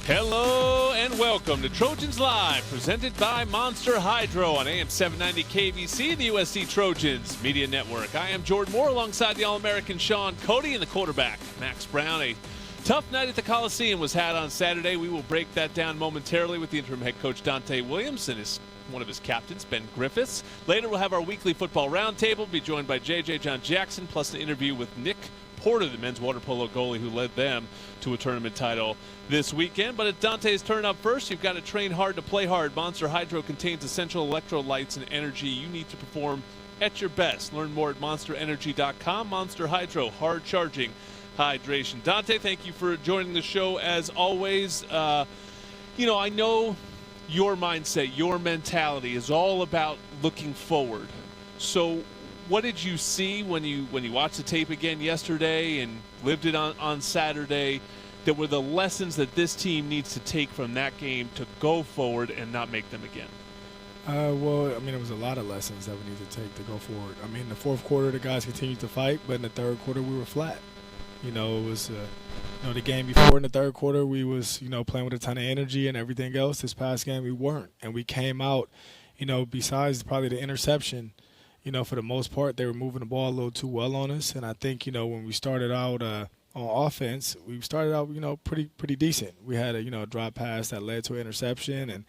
Hello and welcome to Trojans Live, presented by Monster Hydro on AM 790 KBC, the USC Trojans Media Network. I am Jordan Moore alongside the All-American Sean Cody and the quarterback, Max Brown. A tough night at the Coliseum was had on Saturday. We will break that down momentarily with the interim head coach Donte Williams and one of his captains, Ben Griffiths. Later we'll have our weekly football roundtable, be joined by JJ John Jackson, plus an interview with Nick Porter, the men's water polo goalie who led them to a tournament title this weekend. But it's Dante's turn up first. You've got to train hard to play hard. Monster Hydro contains essential electrolytes and energy you need to perform at your best. Learn more at monsterenergy.com. Monster Hydro, hard charging hydration. Donte, thank you for joining the show as always. I know your mindset, your mentality is all about looking forward. So what did you see when you watched the tape again yesterday and lived it on Saturday that were the lessons that this team needs to take from that game to go forward and not make them again? It was a lot of lessons that we need to take to go forward. In the fourth quarter, the guys continued to fight, but in the third quarter, we were flat. It was the game before in the third quarter, we was, playing with a ton of energy and everything else. This past game, we weren't. And we came out, besides probably the interception, for the most part, they were moving the ball a little too well on us. And I think, when we started out on offense, we started out, pretty decent. We had a drop pass that led to an interception, and,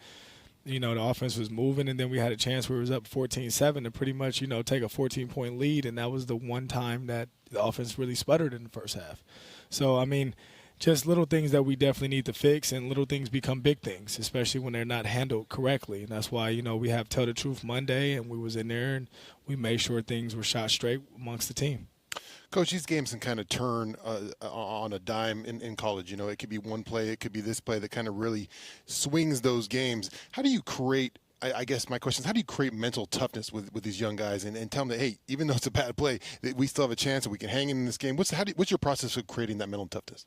the offense was moving. And then we had a chance where it was up 14-7 to pretty much, take a 14-point lead. And that was the one time that the offense really sputtered in the first half. So, just little things that we definitely need to fix, and little things become big things, especially when they're not handled correctly. And that's why, we have Tell the Truth Monday, and we was in there and we made sure things were shot straight amongst the team. Coach, these games can kind of turn on a dime in college. It could be one play, it could be this play that kind of really swings those games. How do you create, I guess my question is, how do you create mental toughness with these young guys and tell them that, hey, even though it's a bad play, that we still have a chance and we can hang in this game? What's your process of creating that mental toughness?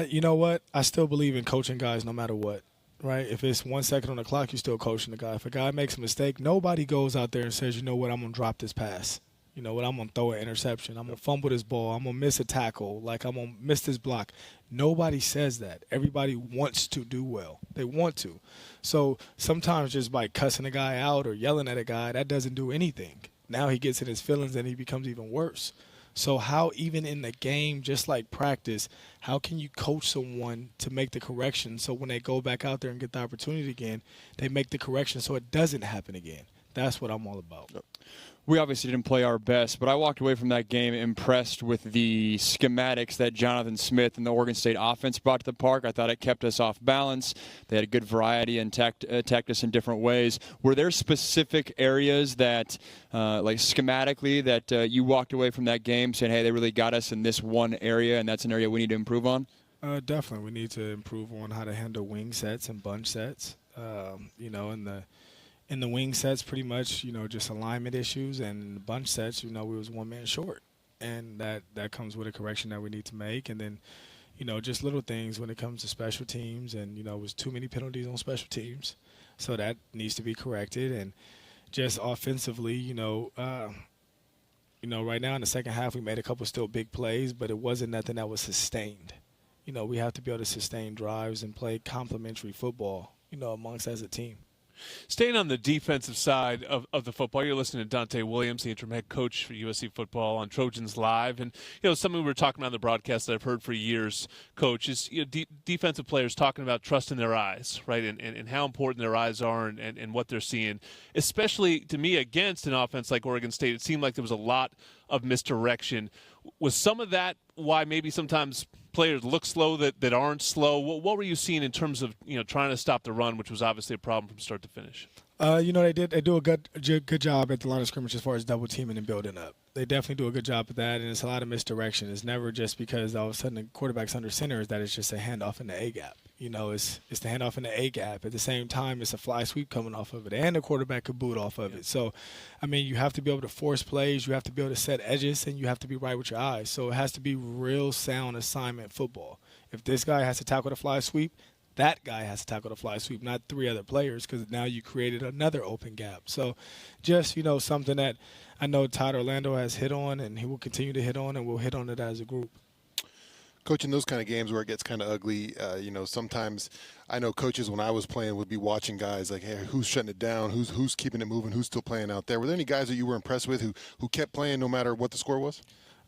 You know what? I still believe in coaching guys no matter what, right? If it's 1 second on the clock, you're still coaching the guy. If a guy makes a mistake, nobody goes out there and says, you know what, I'm going to drop this pass. You know what, I'm going to throw an interception. I'm going to fumble this ball. I'm going to miss a tackle. I'm going to miss this block. Nobody says that. Everybody wants to do well. They want to. So sometimes just by cussing a guy out or yelling at a guy, that doesn't do anything. Now he gets in his feelings and he becomes even worse. So how, even in the game, just like practice, how can you coach someone to make the correction so when they go back out there and get the opportunity again, they make the correction so it doesn't happen again? That's what I'm all about. We obviously didn't play our best, but I walked away from that game impressed with the schematics that Jonathan Smith and the Oregon State offense brought to the park. I thought it kept us off balance. They had a good variety and attacked us in different ways. Were there specific areas that, schematically, that you walked away from that game saying, hey, they really got us in this one area, and that's an area we need to improve on? Definitely. We need to improve on how to handle wing sets and bunch sets. In the wing sets, pretty much, just alignment issues, and in the bunch sets, we was one man short. And that comes with a correction that we need to make. And then, just little things when it comes to special teams, and, it was too many penalties on special teams. So that needs to be corrected. And just offensively, right now in the second half, we made a couple still big plays, but it wasn't nothing that was sustained. We have to be able to sustain drives and play complementary football, amongst as a team. Staying on the defensive side of the football, you're listening to Donte Williams, the interim head coach for USC football on Trojans Live. And, something we were talking about on the broadcast that I've heard for years, Coach, is defensive players talking about trusting their eyes, right, and how important their eyes are and what they're seeing. Especially, to me, against an offense like Oregon State, it seemed like there was a lot of misdirection. Was some of that why maybe sometimes players look slow that aren't slow? What were you seeing in terms of trying to stop the run, which was obviously a problem from start to finish? They do a good job at the line of scrimmage as far as double teaming and building up. They definitely do a good job at that, and it's a lot of misdirection. It's never just because all of a sudden the quarterback's under center is that it's just a handoff in the A gap. It's the handoff in the A gap. At the same time, it's a fly sweep coming off of it, and the quarterback could boot off of it. So, you have to be able to force plays, you have to be able to set edges, and you have to be right with your eyes. So it has to be real sound assignment football. If this guy has to tackle the fly sweep, that guy has to tackle the fly sweep, not three other players, because now you created another open gap. So just, something that I know Todd Orlando has hit on, and he will continue to hit on, and we'll hit on it as a group. Coach, in those kind of games where it gets kind of ugly, sometimes I know coaches when I was playing would be watching guys like, hey, who's shutting it down, who's keeping it moving, who's still playing out there. Were there any guys that you were impressed with who kept playing no matter what the score was?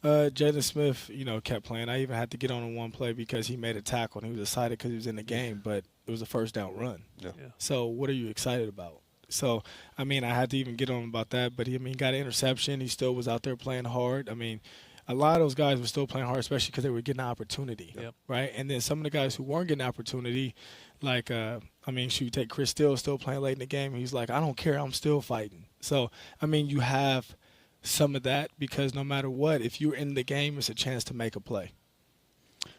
Jalen Smith, kept playing. I even had to get on one play because he made a tackle and he was excited because he was in the game, but it was a first down run. Yeah. So what are you excited about? So, I had to even get on him about that, but he got an interception. He still was out there playing hard. A lot of those guys were still playing hard, especially because they were getting an opportunity, right? And then some of the guys who weren't getting an opportunity, like, take Chris Steele still playing late in the game. He's like, I don't care, I'm still fighting. So, you have some of that because no matter what, if you're in the game, it's a chance to make a play.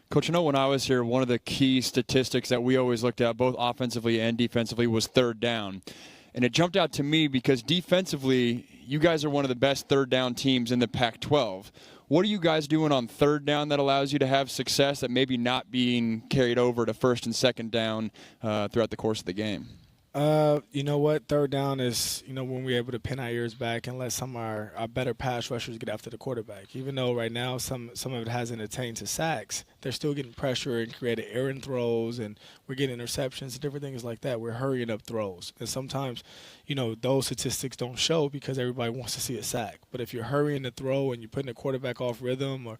Coach, I know when I was here, one of the key statistics that we always looked at, both offensively and defensively, was third down. And it jumped out to me because defensively, you guys are one of the best third down teams in the Pac-12. What are you guys doing on third down that allows you to have success that maybe not being carried over to first and second down throughout the course of the game? You know what? Third down is, when we're able to pin our ears back and let some of our better pass rushers get after the quarterback. Even though right now some of it hasn't attained to sacks, they're still getting pressure and creating errant throws, and we're getting interceptions and different things like that. We're hurrying up throws. And sometimes, those statistics don't show because everybody wants to see a sack. But if you're hurrying the throw and you're putting the quarterback off rhythm or,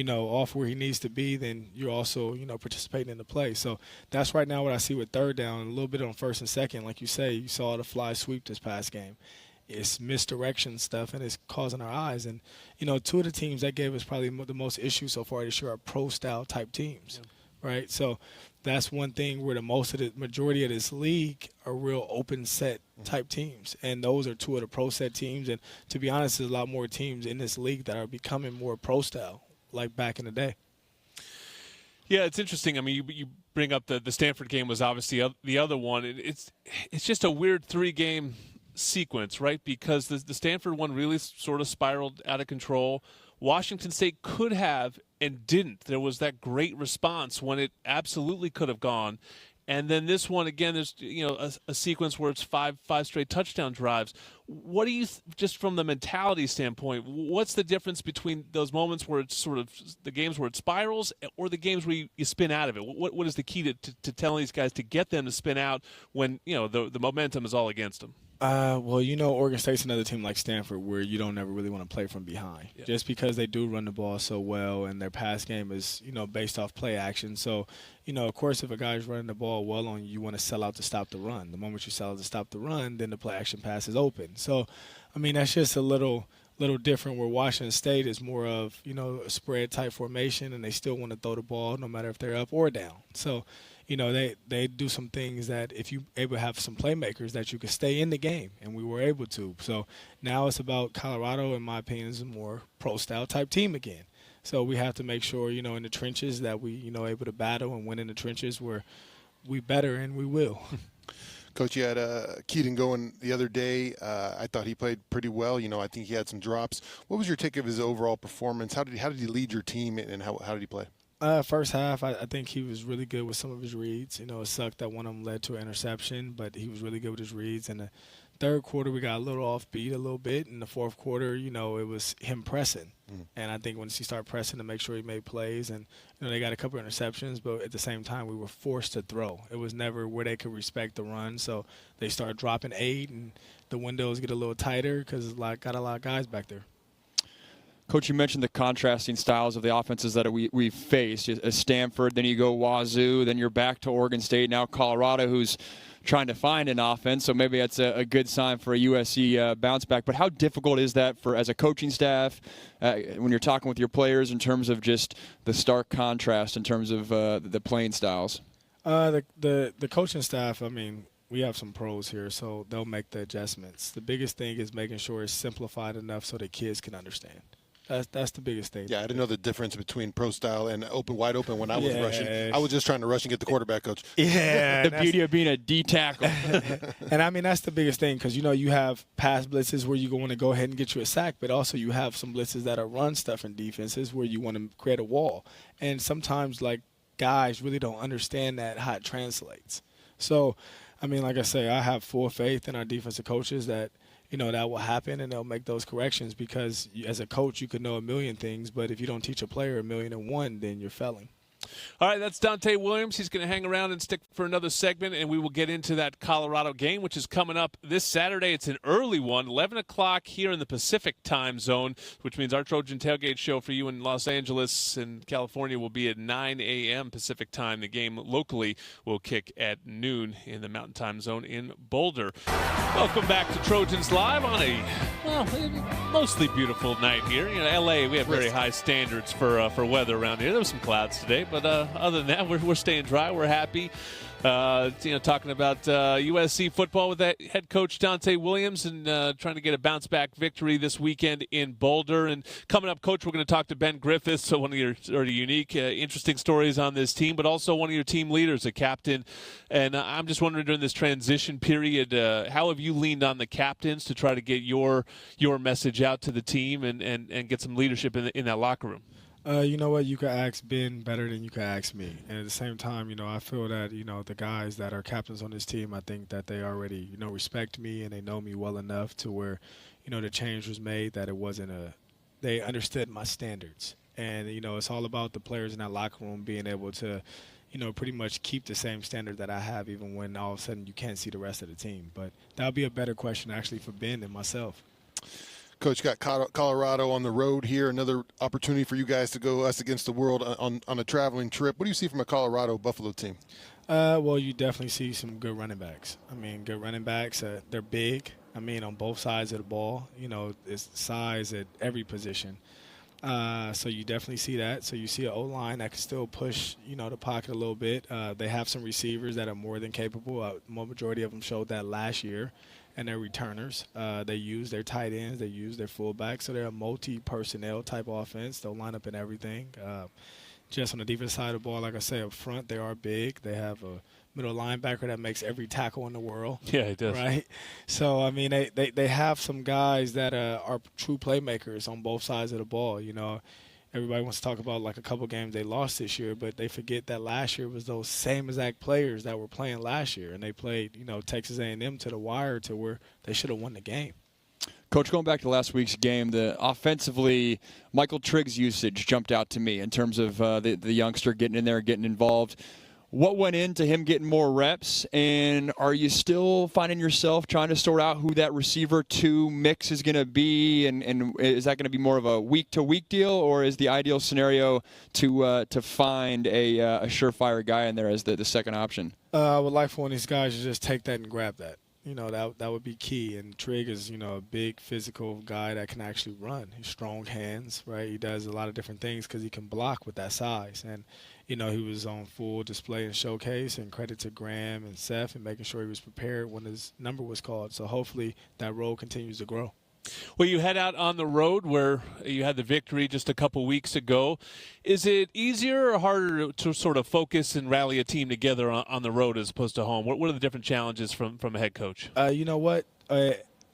off where he needs to be, then you're also, participating in the play. So that's right now what I see with third down, a little bit on first and second. Like you say, you saw the fly sweep this past game. It's misdirection stuff, and it's causing our eyes. And, two of the teams that gave us probably the most issues so far this year are pro-style type teams, right? So that's one thing where the majority of this league are real open set type teams, and those are two of the pro set teams. And to be honest, there's a lot more teams in this league that are becoming more pro-style, like back in the day. Yeah, it's interesting. You bring up the Stanford game was obviously the other one. It's just a weird 3-game sequence, right? Because the Stanford one really sort of spiraled out of control. Washington State could have and didn't. There was that great response when it absolutely could have gone. And then this one, again, there's a sequence where it's five straight touchdown drives. What do you, just from the mentality standpoint, what's the difference between those moments where it's sort of the games where it spirals or the games where you spin out of it? What is the key to telling these guys to get them to spin out when, the momentum is all against them? Oregon State's another team like Stanford where you don't ever really want to play from behind just because they do run the ball so well and their pass game is, based off play action. So, of course, if a guy's running the ball well on you, you want to sell out to stop the run. The moment you sell out to stop the run, then the play action pass is open. So, that's just a little different where Washington State is more of, a spread type formation and they still want to throw the ball no matter if they're up or down. So, they do some things that if you able to have some playmakers that you can stay in the game, and we were able to. So now it's about Colorado, in my opinion, is a more pro-style type team again. So we have to make sure, in the trenches that we, able to battle and win in the trenches where we better and we will. Coach, you had Keaton going the other day. I thought he played pretty well. I think he had some drops. What was your take of his overall performance? How did he lead your team, and how did he play? First half, I think he was really good with some of his reads. It sucked that one of them led to an interception, but he was really good with his reads. In the third quarter, we got a little offbeat a little bit. In the fourth quarter, it was him pressing. And I think once he started pressing to make sure he made plays, and they got a couple of interceptions, but at the same time, we were forced to throw. It was never where they could respect the run, so they started dropping 8, and the windows get a little tighter because got a lot of guys back there. Coach, you mentioned the contrasting styles of the offenses that we've faced. Stanford, then you go Wazoo, then you're back to Oregon State, now Colorado, who's trying to find an offense. So maybe that's a good sign for a USC bounce back. But how difficult is that as a coaching staff when you're talking with your players in terms of just the stark contrast in terms of the playing styles? The coaching staff, we have some pros here, so they'll make the adjustments. The biggest thing is making sure it's simplified enough so the kids can understand. That's the biggest thing. Yeah, I didn't know the difference between pro style and wide open when I was rushing. I was just trying to rush and get the quarterback, Coach. Yeah. The beauty of being a D tackle. And, that's the biggest thing because, you have pass blitzes where you want to go ahead and get you a sack, but also you have some blitzes that are run stuff in defenses where you want to create a wall. And sometimes, guys really don't understand how it translates. So, like I say, I have full faith in our defensive coaches that – that will happen and they'll make those corrections because as a coach, you could know a million things, but if you don't teach a player 1,000,001, then you're failing. All right, that's Donte Williams. He's going to hang around and stick for another segment, and we will get into that Colorado game, which is coming up this Saturday. It's an early one, 11 o'clock here in the Pacific time zone, which means our Trojan Tailgate show for you in Los Angeles and California will be at 9 a.m. Pacific time. The game locally will kick at noon in the Mountain Time Zone in Boulder. Welcome back to Trojans Live on a mostly beautiful night here. You know, L.A., we have very high standards for weather around here. There was some clouds today, but other than that, we're staying dry. We're happy. Talking about USC football with that head coach Donte Williams and trying to get a bounce-back victory this weekend in Boulder. And coming up, Coach, we're going to talk to Ben Griffiths, so one of your sort of unique, interesting stories on this team, but also one of your team leaders, a captain. And I'm just wondering, during this transition period, how have you leaned on the captains to try to get your message out to the team and get some leadership in that locker room? You know what? You could ask Ben better than you could ask me. And at the same time, you know, I feel that, you know, the guys that are captains on this team, I think that they already, you know, respect me and they know me well enough to where, you know, the change was made, that it wasn't they understood my standards. And, you know, it's all about the players in that locker room being able to, you know, pretty much keep the same standard that I have, even when all of a sudden you can't see the rest of the team. But that would be a better question actually for Ben than myself. Coach, got Colorado on the road here. Another opportunity for you guys to go us against the world on a traveling trip. What do you see from a Colorado Buffalo team? Well, you definitely see some good running backs. I mean, good running backs. They're big. I mean, on both sides of the ball. You know, it's size at every position. So you definitely see that. So you see an O-line that can still push, you know, the pocket a little bit. They have some receivers that are more than capable. Majority of them showed that last year. And their returners. They use their tight ends. They use their fullbacks. So they're a multi-personnel type offense. They'll line up in everything. Just on the defense side of the ball, like I say, up front, they are big. They have a middle linebacker that makes every tackle in the world. Yeah, it does. Right? So, I mean, they have some guys that are true playmakers on both sides of the ball, you know. Everybody wants to talk about like a couple games they lost this year, but they forget that last year was those same exact players that were playing last year, and they played, you know, Texas A&M to the wire to where they should have won the game. Coach, going back to last week's game, offensively, Michael Trigg's usage jumped out to me in terms of the youngster getting in there, getting involved. What went into him getting more reps, and are you still finding yourself trying to sort out who that receiver 2 mix is going to be, and is that going to be more of a week-to-week deal, or is the ideal scenario to find a surefire guy in there as the second option? I would like for one of these guys to just take that and grab that. You know, that would be key. And Trigg is, you know, a big physical guy that can actually run. He's strong hands, right? He does a lot of different things because he can block with that size. And, you know, he was on full display and showcase, and credit to Graham and Seth and making sure he was prepared when his number was called. So hopefully that role continues to grow. Well, you head out on the road where you had the victory just a couple weeks ago. Is it easier or harder to sort of focus and rally a team together on the road as opposed to home? What are the different challenges from a head coach? You know what?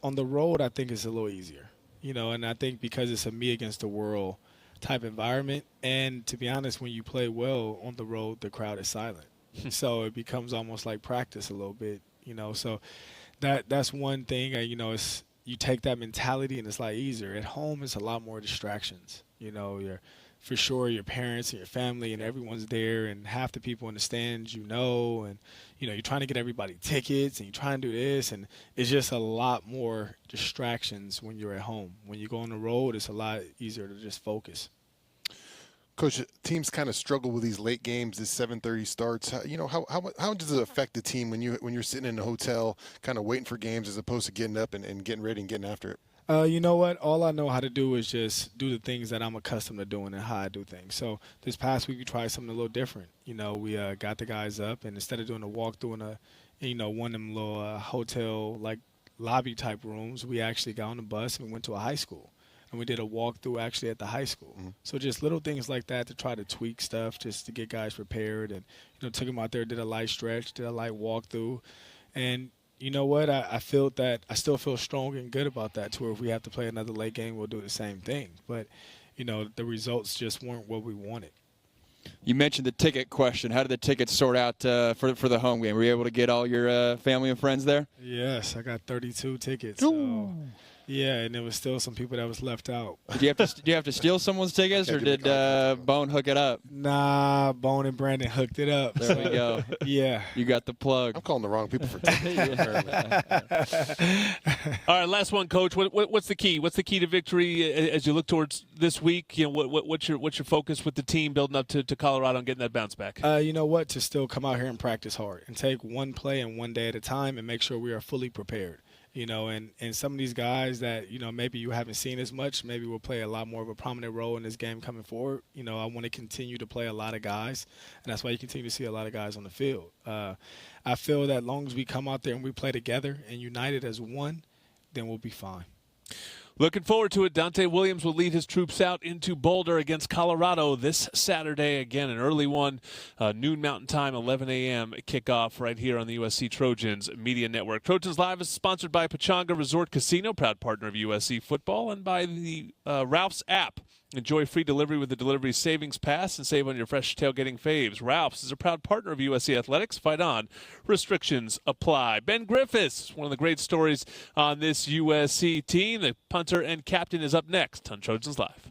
On the road, I think it's a little easier. You know, and I think because it's a me against the world type environment, and to be honest, when you play well on the road, the crowd is silent. So it becomes almost like practice a little bit, you know. So that's one thing, you know, it's – you take that mentality and it's a lot easier. At home, it's a lot more distractions. You know, for sure your parents and your family and everyone's there, and half the people in the stands, you know, and, you know, you're trying to get everybody tickets and you're trying to do this, and it's just a lot more distractions when you're at home. When you go on the road, it's a lot easier to just focus. Coach, teams kind of struggle with these late games, this 7:30 starts. You know, how does it affect the team when you're sitting in a hotel, kind of waiting for games as opposed to getting up and getting ready and getting after it? You know what? All I know how to do is just do the things that I'm accustomed to doing and how I do things. So this past week we tried something a little different. You know, we got the guys up, and instead of doing a walkthrough in one of them little hotel like lobby type rooms, we actually got on the bus and we went to a high school. And we did a walkthrough actually at the high school. Mm-hmm. So just little things like that to try to tweak stuff just to get guys prepared. And, you know, took them out there, did a light stretch, did a light walkthrough. And you know what? I feel that I still feel strong and good about that, to where if we have to play another late game, we'll do the same thing. But, you know, the results just weren't what we wanted. You mentioned the ticket question. How did the tickets sort out for the home game? Were you able to get all your family and friends there? Yes, I got 32 tickets. So Yeah, and there was still some people that was left out. Did you have to steal someone's tickets, or did Bone hook it up? Nah, Bone and Brandon hooked it up. There we go. Yeah. You got the plug. I'm calling the wrong people for tickets. All right, last one, Coach. What's the key? What's the key to victory as you look towards this week? You know, what's your focus with the team building up to Colorado and getting that bounce back? You know what? To still come out here and practice hard and take one play and one day at a time and make sure we are fully prepared. You know, and some of these guys that, you know, maybe you haven't seen as much, maybe will play a lot more of a prominent role in this game coming forward. You know, I want to continue to play a lot of guys, and that's why you continue to see a lot of guys on the field. I feel that as long as we come out there and we play together and united as one, then we'll be fine. Looking forward to it. Donte Williams will lead his troops out into Boulder against Colorado this Saturday. Again, an early one, noon Mountain Time, 11 a.m. kickoff right here on the USC Trojans Media Network. Trojans Live is sponsored by Pechanga Resort Casino, proud partner of USC football, and by the Ralph's app. Enjoy free delivery with the Delivery Savings Pass and save on your fresh tailgating faves. Ralph's is a proud partner of USC Athletics. Fight on. Restrictions apply. Ben Griffiths, one of the great stories on this USC team. The punter and captain is up next on Trojans Live.